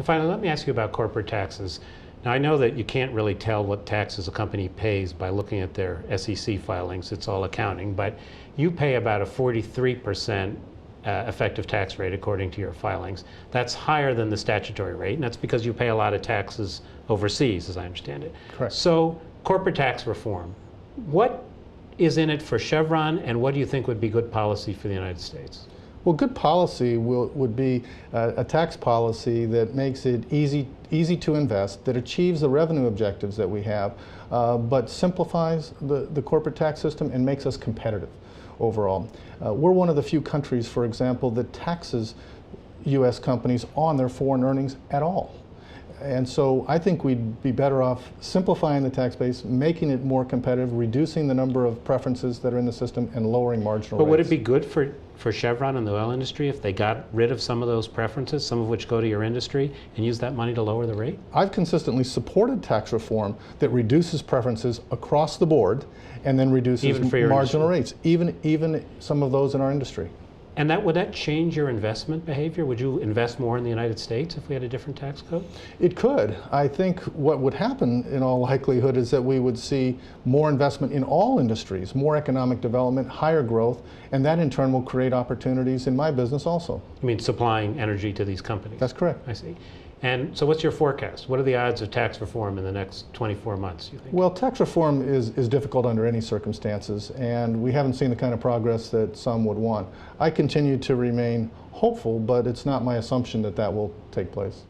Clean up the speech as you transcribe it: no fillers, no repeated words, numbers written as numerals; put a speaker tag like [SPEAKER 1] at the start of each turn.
[SPEAKER 1] finally, let me ask you about corporate taxes. Now, I know that you can't really tell what taxes a company pays by looking at their SEC filings. It's all accounting, but you pay about a 43% effective tax rate according to your filings. That's higher than the statutory rate, and that's because you pay a lot of taxes overseas, as I understand it.
[SPEAKER 2] Correct.
[SPEAKER 1] So, corporate tax reform, what is in it for Chevron, and what do you think would be good policy for the United States?
[SPEAKER 2] Well, good policy would be a tax policy that makes it easy to invest, that achieves the revenue objectives that we have, but simplifies the corporate tax system and makes us competitive overall. We're one of the few countries, for example, that taxes U.S. companies on their foreign earnings at all. And so I think we'd be better off simplifying the tax base, making it more competitive, reducing the number of preferences that are in the system, and lowering marginal rates.
[SPEAKER 1] But would it be good for Chevron and the oil industry if they got rid of some of those preferences, some of which go to your industry, and use that money to lower the rate?
[SPEAKER 2] I've consistently supported tax reform that reduces preferences across the board and then reduces marginal rates, even some of those in our industry.
[SPEAKER 1] And would that change your investment behavior? Would you invest more in the United States if we had a different tax code?
[SPEAKER 2] It could. I think what would happen in all likelihood is that we would see more investment in all industries, more economic development, higher growth, and that in turn will create opportunities in my business also.
[SPEAKER 1] You mean supplying energy to these companies?
[SPEAKER 2] That's correct.
[SPEAKER 1] I see. And so what's your forecast? What are the odds of tax reform in the next 24 months, you think?
[SPEAKER 2] Well, tax reform is difficult under any circumstances, and we haven't seen the kind of progress that some would want. I continue to remain hopeful, but it's not my assumption that that will take place.